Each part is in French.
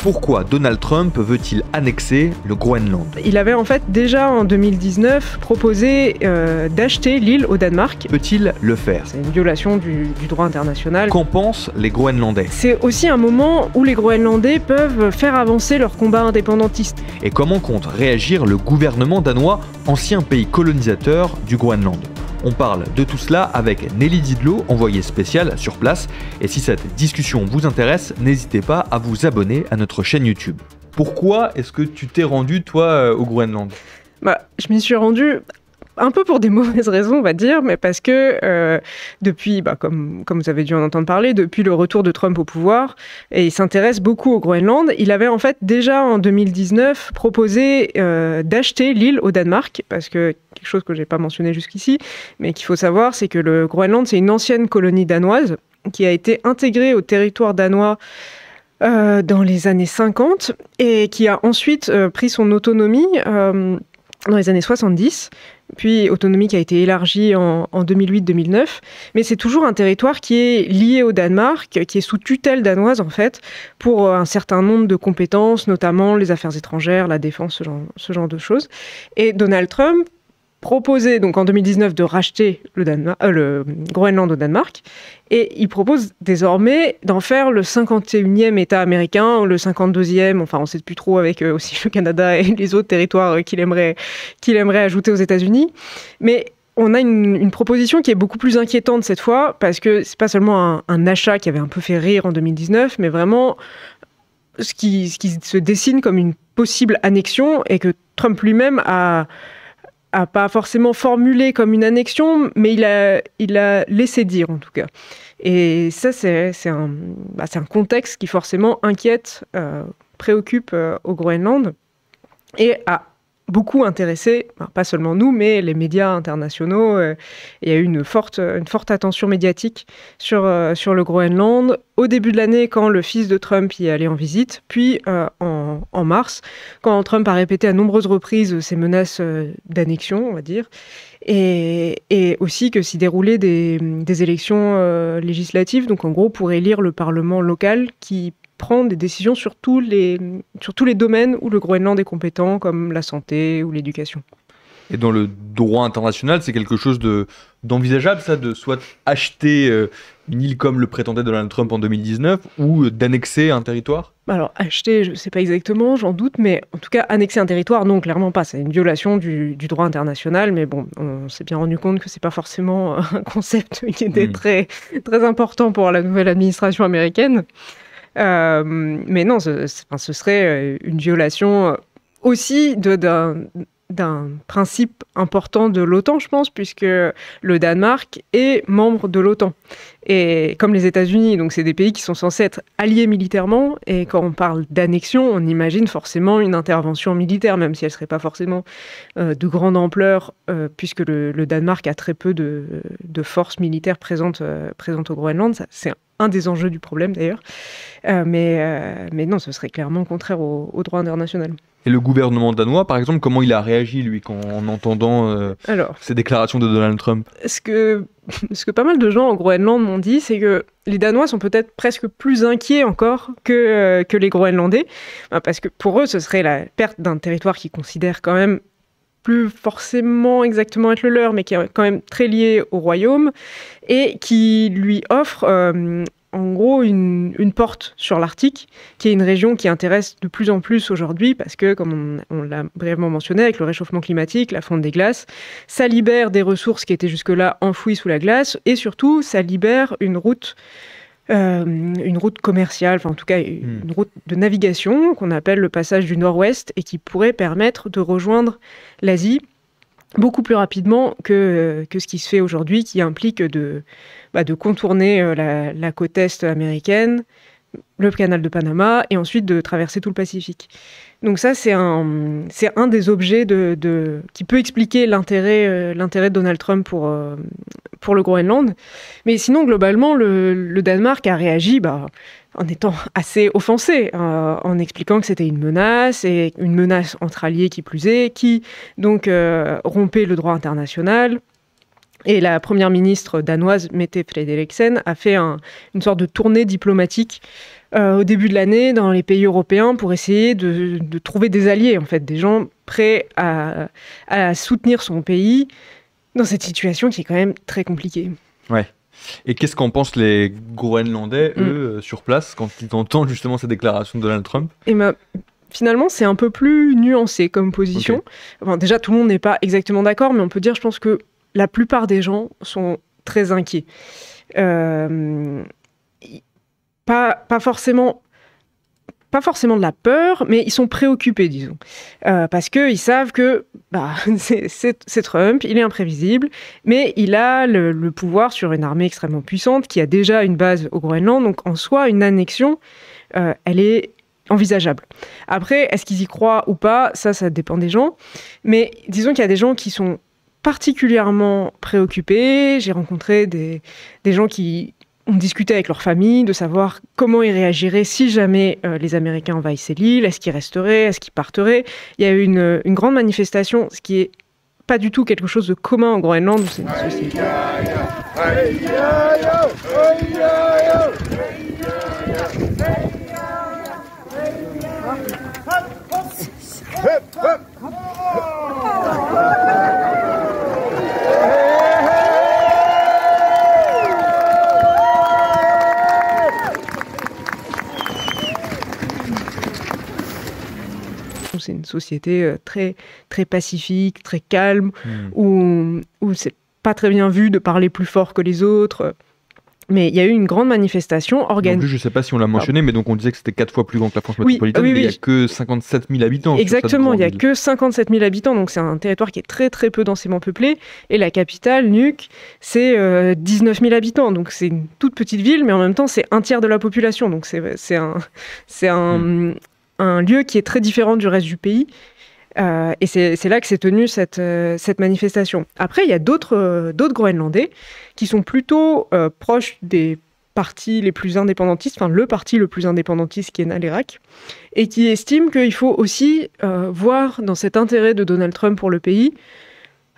Pourquoi Donald Trump veut-il annexer le Groenland? Il avait en fait déjà en 2019 proposé d'acheter l'île au Danemark. Peut-il le faire? C'est une violation du droit international. Qu'en pensent les Groenlandais? C'est aussi un moment où les Groenlandais peuvent faire avancer leur combat indépendantiste. Et comment compte réagir le gouvernement danois, ancien pays colonisateur du Groenland? On parle de tout cela avec Nelly Didlot, envoyée spéciale sur place. Et si cette discussion vous intéresse, n'hésitez pas à vous abonner à notre chaîne YouTube. Pourquoi est-ce que tu t'es rendu, toi, au Groenland? Je m'y suis rendu un peu pour des mauvaises raisons, on va dire, mais parce que depuis, comme vous avez dû en entendre parler, depuis le retour de Trump au pouvoir, et il s'intéresse beaucoup au Groenland, il avait en fait déjà en 2019 proposé d'acheter l'île au Danemark, parce que quelque chose que je n'ai pas mentionné jusqu'ici, mais qu'il faut savoir, c'est que le Groenland, c'est une ancienne colonie danoise qui a été intégrée au territoire danois dans les années 50 et qui a ensuite pris son autonomie dans les années 70, puis autonomie qui a été élargie en 2008-2009. Mais c'est toujours un territoire qui est lié au Danemark, qui est sous tutelle danoise en fait, pour un certain nombre de compétences, notamment les affaires étrangères, la défense, ce genre de choses. Et Donald Trump proposé donc en 2019 de racheter le Groenland au Danemark, et il propose désormais d'en faire le 51e État américain, ou le 52e, enfin on ne sait plus trop avec aussi le Canada et les autres territoires qu'il aimerait ajouter aux États-Unis. Mais on a une proposition qui est beaucoup plus inquiétante cette fois, parce que c'est pas seulement un achat qui avait un peu fait rire en 2019, mais vraiment ce qui se dessine comme une possible annexion, et que Trump lui-même a pas forcément formulé comme une annexion, mais il a laissé dire en tout cas. Et ça, c'est un contexte qui forcément inquiète, préoccupe au Groenland, et a beaucoup intéressé, pas seulement nous, mais les médias internationaux. Il y a eu une forte attention médiatique sur le Groenland au début de l'année, quand le fils de Trump y est allé en visite, puis en mars, quand Trump a répété à nombreuses reprises ses menaces d'annexion, on va dire, et aussi que s'y déroulaient des élections législatives, donc en gros pour élire le Parlement local qui prendre des décisions sur tous les domaines où le Groenland est compétent, comme la santé ou l'éducation. Et dans le droit international, c'est quelque chose d'envisageable, ça, de soit acheter une île comme le prétendait Donald Trump en 2019, ou d'annexer un territoire? Alors, acheter, je ne sais pas exactement, j'en doute, mais en tout cas, annexer un territoire, non, clairement pas. C'est une violation du droit international, mais bon, on s'est bien rendu compte que ce n'est pas forcément un concept qui était très, très important pour la nouvelle administration américaine. Mais non, ce serait une violation aussi d'un principe important de l'OTAN, je pense, puisque le Danemark est membre de l'OTAN. Et comme les États-Unis, donc c'est des pays qui sont censés être alliés militairement, et quand on parle d'annexion, on imagine forcément une intervention militaire, même si elle ne serait pas forcément de grande ampleur, puisque le Danemark a très peu de forces militaires présentes au Groenland. C'est un des enjeux du problème d'ailleurs. Mais non, ce serait clairement contraire au droit international. Et le gouvernement danois, par exemple, comment il a réagi, lui, en entendant ces déclarations de Donald Trump? Ce que pas mal de gens au Groenland m'ont dit, c'est que les Danois sont peut-être presque plus inquiets encore que les Groenlandais, parce que pour eux, ce serait la perte d'un territoire qu'ils considèrent quand même plus forcément exactement être le leur, mais qui est quand même très lié au royaume, et qui lui offre en gros une porte sur l'Arctique, qui est une région qui intéresse de plus en plus aujourd'hui, parce que, comme on l'a brièvement mentionné, avec le réchauffement climatique, la fonte des glaces, ça libère des ressources qui étaient jusque-là enfouies sous la glace, et surtout, ça libère une route commerciale, enfin en tout cas une route de navigation qu'on appelle le passage du Nord-Ouest, et qui pourrait permettre de rejoindre l'Asie beaucoup plus rapidement que ce qui se fait aujourd'hui, qui implique de contourner la côte est américaine, le canal de Panama, et ensuite de traverser tout le Pacifique. Donc ça, c'est un des objets qui peut expliquer l'intérêt de Donald Trump pour le Groenland. Mais sinon, globalement, le Danemark a réagi en étant assez offensé, en expliquant que c'était une menace, et une menace entre alliés qui plus est, qui donc rompait le droit international. Et la première ministre danoise, Mette Frederiksen, a fait une sorte de tournée diplomatique au début de l'année dans les pays européens pour essayer de trouver des alliés, en fait, des gens prêts à soutenir son pays dans cette situation qui est quand même très compliquée. Ouais. Et qu'est-ce qu'en pensent les Groenlandais, eux, sur place, quand ils entendent justement ces déclarations de Donald Trump? Finalement, c'est un peu plus nuancé comme position. Okay. Enfin, déjà, tout le monde n'est pas exactement d'accord, mais on peut dire, je pense que la plupart des gens sont très inquiets. Pas forcément de la peur, mais ils sont préoccupés, disons. Parce qu'ils savent que c'est Trump, il est imprévisible, mais il a le pouvoir sur une armée extrêmement puissante qui a déjà une base au Groenland. Donc, en soi, une annexion, elle est envisageable. Après, est-ce qu'ils y croient ou pas? Ça dépend des gens. Mais disons qu'il y a des gens qui sont particulièrement préoccupés. J'ai rencontré des gens qui ont discuté avec leur famille de savoir comment ils réagiraient si jamais les Américains envahissaient l'île. Est-ce qu'ils resteraient? Est-ce qu'ils parteraient? Il y a eu une grande manifestation, ce qui est pas du tout quelque chose de commun au Groenland, où c'est une société. C'est une société très, très pacifique, très calme, où c'est pas très bien vu de parler plus fort que les autres. Mais il y a eu une grande manifestation organisée. En plus, je ne sais pas si on l'a mentionné, mais donc on disait que c'était 4 fois plus grand que la France métropolitaine, mais il n'y a que 57 000 habitants. Exactement, il n'y a que 57 000 habitants, donc c'est un territoire qui est très très peu densément peuplé. Et la capitale, Nuuk, c'est 19 000 habitants, donc c'est une toute petite ville, mais en même temps c'est un tiers de la population, donc c'est un lieu qui est très différent du reste du pays. Et c'est là que s'est tenue cette manifestation. Après, il y a d'autres Groenlandais qui sont plutôt proches des partis les plus indépendantistes, enfin le parti le plus indépendantiste qui est Nalerak, et qui estiment qu'il faut aussi voir dans cet intérêt de Donald Trump pour le pays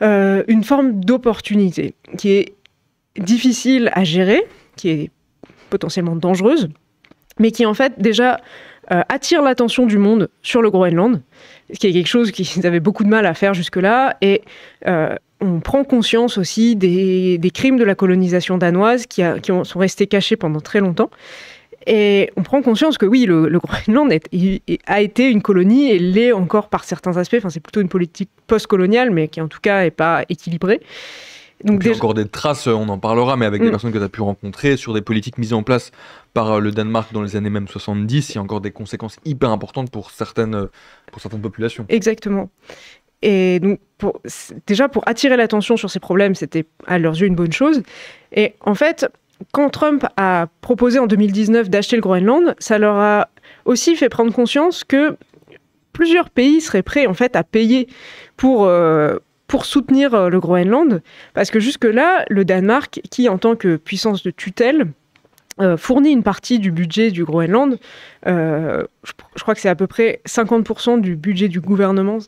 une forme d'opportunité qui est difficile à gérer, qui est potentiellement dangereuse, mais qui en fait déjà attire l'attention du monde sur le Groenland, ce qui est quelque chose qu'ils avaient beaucoup de mal à faire jusque-là. Et on prend conscience aussi des crimes de la colonisation danoise qui sont restés cachés pendant très longtemps. Et on prend conscience que oui, le Groenland a été une colonie et l'est encore par certains aspects. Enfin, c'est plutôt une politique post-coloniale, mais qui en tout cas n'est pas équilibrée. Donc, il y a encore des traces, on en parlera, mais avec des personnes que tu as pu rencontrer, sur des politiques mises en place par le Danemark dans les années même 70, il y a encore des conséquences hyper importantes pour certaines populations. Exactement. Et donc, déjà, pour attirer l'attention sur ces problèmes, c'était à leurs yeux une bonne chose. Et en fait, quand Trump a proposé en 2019 d'acheter le Groenland, ça leur a aussi fait prendre conscience que plusieurs pays seraient prêts en fait, à payer pour soutenir le Groenland, parce que jusque-là, le Danemark, qui en tant que puissance de tutelle, fournit une partie du budget du Groenland, je crois que c'est à peu près 50% du budget du gouvernement,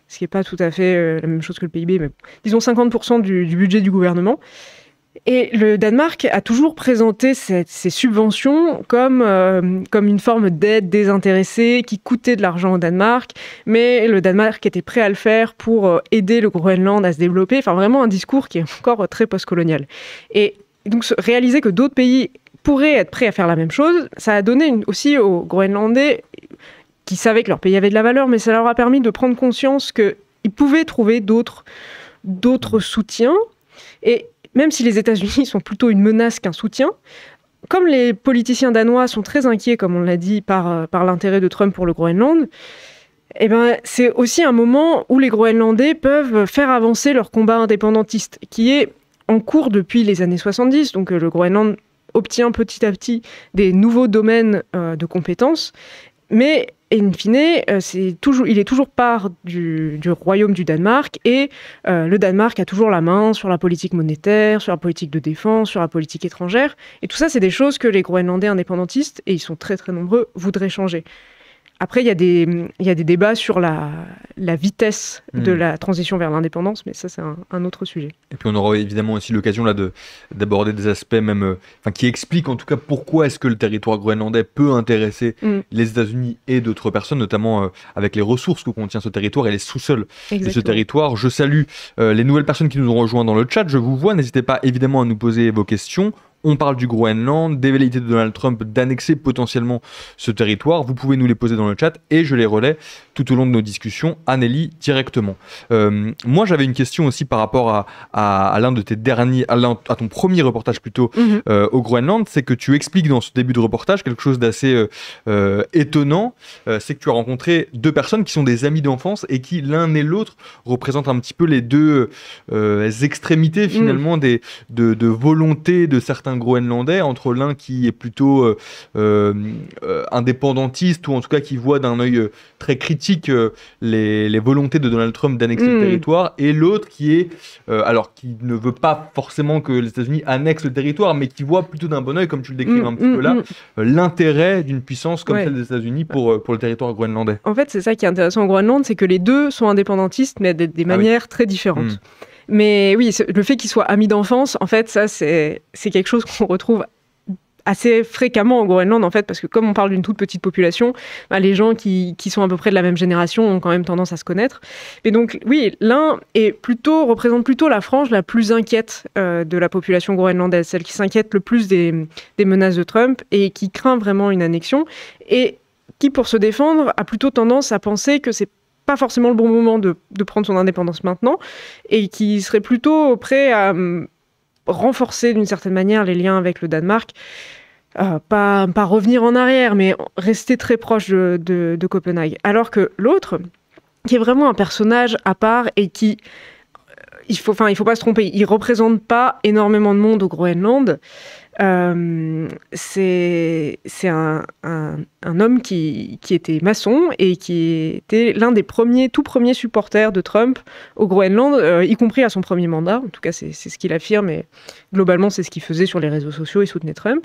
ce qui n'est pas tout à fait la même chose que le PIB, mais disons 50% du budget du gouvernement. Et le Danemark a toujours présenté ces subventions comme une forme d'aide désintéressée qui coûtait de l'argent au Danemark, mais le Danemark était prêt à le faire pour aider le Groenland à se développer. Enfin, vraiment un discours qui est encore très postcolonial. Et donc, réaliser que d'autres pays pourraient être prêts à faire la même chose, ça a donné aussi aux Groenlandais qui savaient que leur pays avait de la valeur, mais ça leur a permis de prendre conscience qu'ils pouvaient trouver d'autres soutiens. Et même si les États-Unis sont plutôt une menace qu'un soutien, comme les politiciens danois sont très inquiets, comme on l'a dit, par l'intérêt de Trump pour le Groenland, eh ben, c'est aussi un moment où les Groenlandais peuvent faire avancer leur combat indépendantiste, qui est en cours depuis les années 70. Donc le Groenland obtient petit à petit des nouveaux domaines de compétences, mais in fine, il est toujours part du royaume du Danemark, et le Danemark a toujours la main sur la politique monétaire, sur la politique de défense, sur la politique étrangère. Et tout ça, c'est des choses que les Groenlandais indépendantistes, et ils sont très très nombreux, voudraient changer. Après, il y a des débats sur la vitesse de la transition vers l'indépendance, mais ça, c'est un autre sujet. Et puis on aura évidemment aussi l'occasion là d'aborder des aspects même, qui expliquent en tout cas pourquoi est-ce que le territoire groenlandais peut intéresser les États-Unis et d'autres personnes, notamment avec les ressources que contient ce territoire et les sous-sols de ce territoire. Je salue les nouvelles personnes qui nous ont rejoints dans le chat. Je vous vois, n'hésitez pas évidemment à nous poser vos questions. On parle du Groenland, des velléités de Donald Trump d'annexer potentiellement ce territoire. Vous pouvez nous les poser dans le chat et je les relais tout au long de nos discussions à Nelly directement. Moi, j'avais une question aussi par rapport à l'un de tes derniers, à ton premier reportage plutôt au Groenland. C'est que tu expliques dans ce début de reportage quelque chose d'assez étonnant. C'est que tu as rencontré deux personnes qui sont des amis d'enfance et qui, l'un et l'autre, représentent un petit peu les deux extrémités finalement de volonté de certains Groenlandais, entre l'un qui est plutôt indépendantiste ou en tout cas qui voit d'un œil très critique les volontés de Donald Trump d'annexer le territoire, et l'autre qui est qui ne veut pas forcément que les États-Unis annexent le territoire, mais qui voit plutôt d'un bon œil, comme tu le décris un petit peu là, l'intérêt d'une puissance comme celle des États-Unis pour le territoire groenlandais. En fait, c'est ça qui est intéressant au Groenland, c'est que les deux sont indépendantistes, mais des manières très différentes. Mais oui, le fait qu'ils soient amis d'enfance, en fait, ça, c'est quelque chose qu'on retrouve assez fréquemment au Groenland, en fait, parce que comme on parle d'une toute petite population, les gens qui sont à peu près de la même génération ont quand même tendance à se connaître. Et donc, oui, l'un représente plutôt la frange la plus inquiète de la population groenlandaise, celle qui s'inquiète le plus des menaces de Trump et qui craint vraiment une annexion, et qui, pour se défendre, a plutôt tendance à penser que c'est pas forcément le bon moment de prendre son indépendance maintenant, et qui serait plutôt prêt à renforcer d'une certaine manière les liens avec le Danemark, pas revenir en arrière, mais rester très proche de Copenhague. Alors que l'autre, qui est vraiment un personnage à part et qui, il faut pas se tromper, il représente pas énormément de monde au Groenland. C'est un homme qui était maçon et qui était l'un des tout premiers supporters de Trump au Groenland, y compris à son premier mandat. En tout cas, c'est ce qu'il affirme, et globalement, c'est ce qu'il faisait sur les réseaux sociaux. Il soutenait Trump.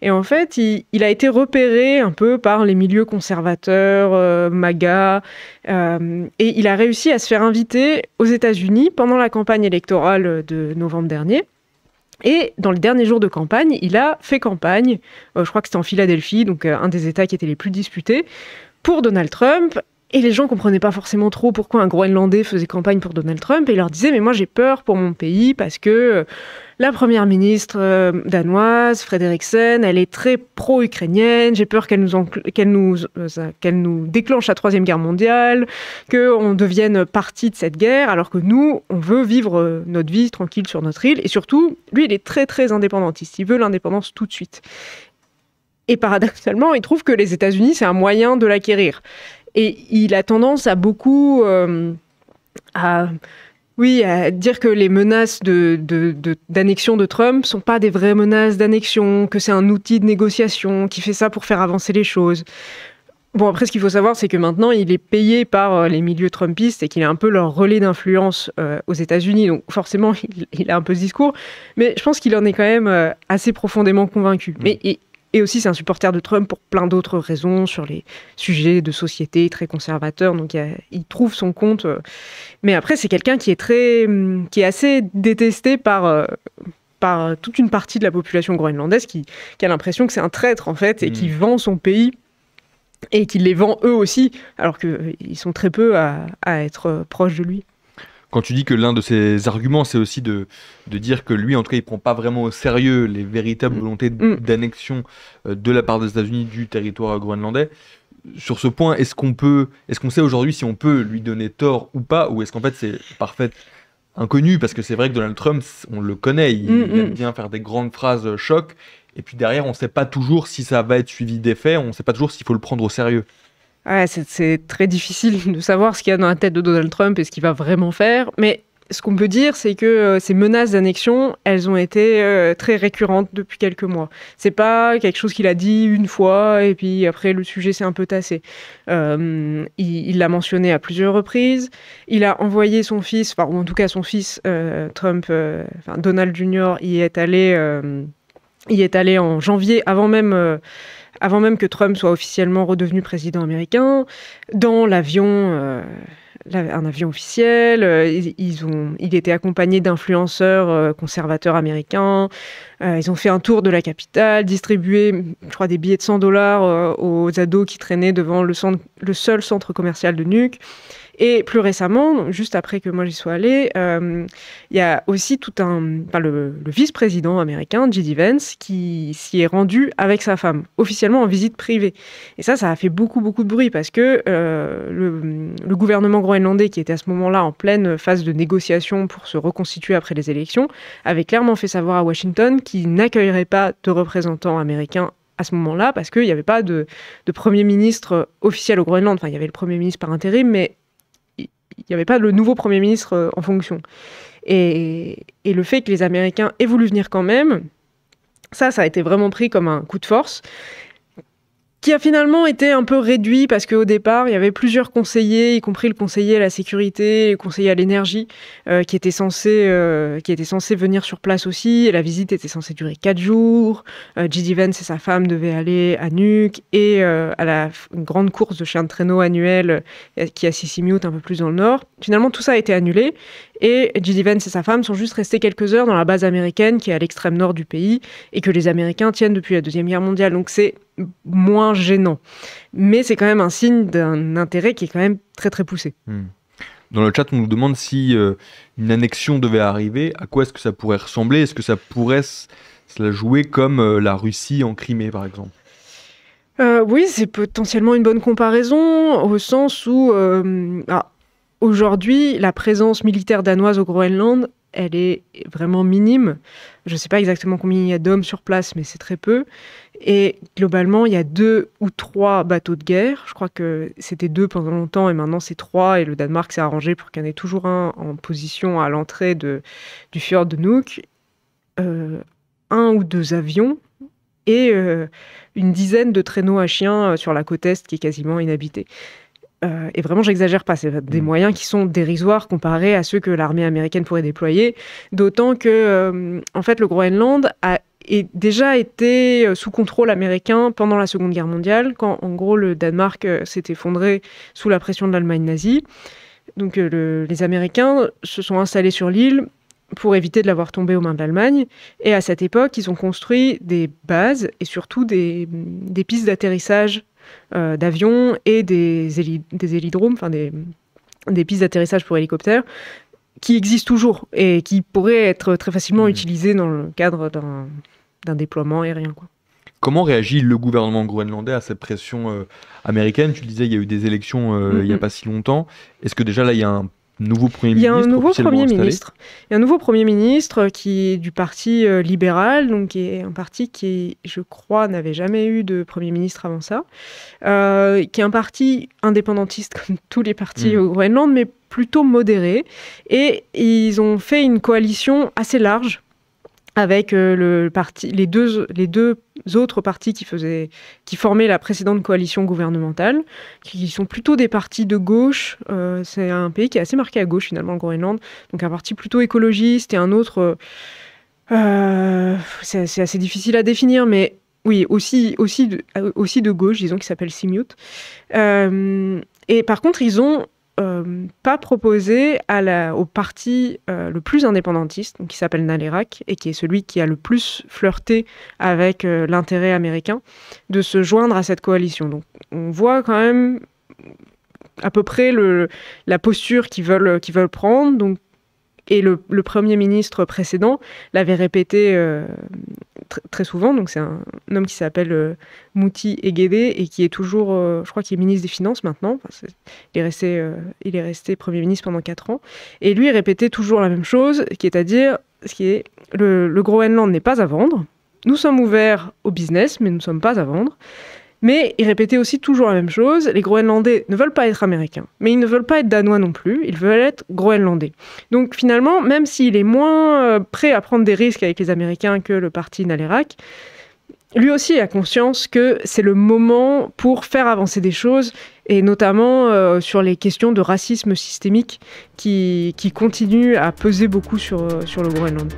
Et en fait, il a été repéré un peu par les milieux conservateurs, MAGA, et il a réussi à se faire inviter aux États-Unis pendant la campagne électorale de novembre dernier. Et dans les derniers jours de campagne, il a fait campagne, je crois que c'était en Philadelphie, donc un des États qui étaient les plus disputés, pour Donald Trump. Et les gens ne comprenaient pas forcément trop pourquoi un Groenlandais faisait campagne pour Donald Trump. Et il leur disait, mais moi j'ai peur pour mon pays parce que la première ministre danoise, Frederiksen, elle est très pro-ukrainienne. J'ai peur qu'elle nous déclenche la Troisième Guerre mondiale, qu'on devienne partie de cette guerre, alors que nous, on veut vivre notre vie tranquille sur notre île. Et surtout, lui, il est très très indépendantiste. Il veut l'indépendance tout de suite. Et paradoxalement, il trouve que les États-Unis, c'est un moyen de l'acquérir. Et il a tendance à beaucoup à dire que les menaces d'annexion de Trump ne sont pas des vraies menaces d'annexion, que c'est un outil de négociation, qui fait ça pour faire avancer les choses. Bon, après, ce qu'il faut savoir, c'est que maintenant, il est payé par les milieux trumpistes et qu'il est un peu leur relais d'influence aux États-Unis. Donc, forcément, il a un peu ce discours. Mais je pense qu'il en est quand même assez profondément convaincu. Et aussi, c'est un supporter de Trump pour plein d'autres raisons, sur les sujets de société très conservateurs. Donc, il trouve son compte. Mais après, c'est quelqu'un qui est assez détesté par toute une partie de la population groenlandaise qui a l'impression que c'est un traître, en fait, et qui vend son pays et qui les vend eux aussi, alors qu'ils sont très peu à être proches de lui. Quand tu dis que l'un de ses arguments, c'est aussi de dire que lui, en tout cas, il ne prend pas vraiment au sérieux les véritables volontés d'annexion de la part des États-Unis du territoire groenlandais. Sur ce point, est-ce qu'on sait aujourd'hui si on peut lui donner tort ou pas, ou est-ce qu'en fait c'est parfait inconnu, parce que c'est vrai que Donald Trump, on le connaît, il aime bien faire des grandes phrases choc, et puis derrière, on ne sait pas toujours si ça va être suivi d'effets, on ne sait pas toujours s'il faut le prendre au sérieux. Ouais, c'est très difficile de savoir ce qu'il y a dans la tête de Donald Trump et ce qu'il va vraiment faire. Mais ce qu'on peut dire, c'est que ces menaces d'annexion, elles ont été très récurrentes depuis quelques mois. C'est pas quelque chose qu'il a dit une fois et puis après le sujet s'est un peu tassé. Il l'a mentionné à plusieurs reprises. Il a envoyé son fils, ou en tout cas son fils Trump, Donald Jr. y est allé en janvier, avant même avant même que Trump soit officiellement redevenu président américain, dans l'avion, un avion officiel. Il était accompagné d'influenceurs conservateurs américains. Ils ont fait un tour de la capitale, distribué, je crois, des billets de $100 aux ados qui traînaient devant le seul centre commercial de Nuuk. Et plus récemment, juste après que moi j'y sois allée, il y a aussi le vice-président américain, J.D. Vance, qui s'y est rendu avec sa femme, officiellement en visite privée. Et ça a fait beaucoup, beaucoup de bruit parce que le gouvernement groenlandais, qui était à ce moment-là en pleine phase de négociation pour se reconstituer après les élections, avait clairement fait savoir à Washington qu'il n'accueillerait pas de représentants américains à ce moment-là, parce qu'il n'y avait pas de Premier ministre officiel au Groenland. Enfin, il y avait le Premier ministre par intérim, mais il n'y avait pas le nouveau Premier ministre en fonction. Et le fait que les Américains aient voulu venir quand même, ça a été vraiment pris comme un coup de force, qui a finalement été un peu réduit parce qu'au départ, il y avait plusieurs conseillers, y compris le conseiller à la sécurité, le conseiller à l'énergie, qui étaient censés venir sur place aussi. Et la visite était censée durer 4 jours. J.D. Vance et sa femme devaient aller à Nuuk et à une grande course de chiens de traîneau annuelle qui est à Sisimiut, un peu plus dans le nord. Finalement, tout ça a été annulé. Et J.D. Vance et sa femme sont juste restés quelques heures dans la base américaine qui est à l'extrême nord du pays et que les Américains tiennent depuis la Deuxième Guerre mondiale. Donc c'est moins gênant. Mais c'est quand même un signe d'un intérêt qui est quand même très très poussé. Dans le chat, on nous demande si une annexion devait arriver, à quoi est-ce que ça pourrait ressembler? Est-ce que ça pourrait se la jouer comme la Russie en Crimée, par exemple? Oui, c'est potentiellement une bonne comparaison, au sens où aujourd'hui, la présence militaire danoise au Groenland, elle est vraiment minime. Je ne sais pas exactement combien il y a d'hommes sur place, mais c'est très peu. Et globalement, il y a 2 ou 3 bateaux de guerre. Je crois que c'était 2 pendant longtemps et maintenant c'est 3. Et le Danemark s'est arrangé pour qu'il y en ait toujours un en position à l'entrée du fjord de Nuuk. 1 ou 2 avions et une dizaine de traîneaux à chiens sur la côte est qui est quasiment inhabitée. Et vraiment, j'exagère pas, c'est des moyens qui sont dérisoires comparés à ceux que l'armée américaine pourrait déployer, d'autant que, en fait, le Groenland a déjà été sous contrôle américain pendant la Seconde Guerre mondiale, quand, en gros, le Danemark s'est effondré sous la pression de l'Allemagne nazie. Donc, les Américains se sont installés sur l'île pour éviter de la voir tomber aux mains de l'Allemagne. Et à cette époque, ils ont construit des bases et surtout des pistes d'atterrissage d'avions et des hélidromes, enfin des pistes d'atterrissage pour hélicoptères, qui existent toujours et qui pourraient être très facilement utilisées dans le cadre d'un déploiement aérien, quoi. Comment réagit le gouvernement groenlandais à cette pression américaine? Tu le disais, il y a eu des élections il n'y a pas si longtemps. Est-ce que déjà là, il y a un nouveau Premier ministre? Il y a un nouveau Premier ministre. Il y a un nouveau Premier ministre qui est du Parti libéral, donc qui est un parti qui, je crois, n'avait jamais eu de Premier ministre avant ça, qui est un parti indépendantiste comme tous les partis au Groenland, mais plutôt modéré. Et ils ont fait une coalition assez large avec les deux autres partis qui formaient la précédente coalition gouvernementale, qui sont plutôt des partis de gauche. C'est un pays qui est assez marqué à gauche, finalement, le Groenland. Donc un parti plutôt écologiste et un autre... c'est assez difficile à définir, mais oui, aussi de gauche, disons, qui s'appelle Simiut. Et par contre, ils ont pas proposé au parti le plus indépendantiste, donc qui s'appelle Nalerak, et qui est celui qui a le plus flirté avec l'intérêt américain, de se joindre à cette coalition. Donc on voit quand même à peu près la posture qu'ils veulent prendre. Donc, et le Premier ministre précédent l'avait répété très souvent. Donc c'est un homme qui s'appelle Mouti Egede et qui est toujours, je crois qu'il est ministre des Finances maintenant. Enfin, il est resté Premier ministre pendant 4 ans. Et lui, il répétait toujours la même chose, c'est-à-dire le Groenland n'est pas à vendre. Nous sommes ouverts au business, mais nous ne sommes pas à vendre. Mais il répétait aussi toujours la même chose. Les Groenlandais ne veulent pas être américains, mais ils ne veulent pas être danois non plus. Ils veulent être groenlandais. Donc finalement, même s'il est moins prêt à prendre des risques avec les Américains que le parti Nalerak, lui aussi a conscience que c'est le moment pour faire avancer des choses, et notamment sur les questions de racisme systémique qui continuent à peser beaucoup sur le Groenland.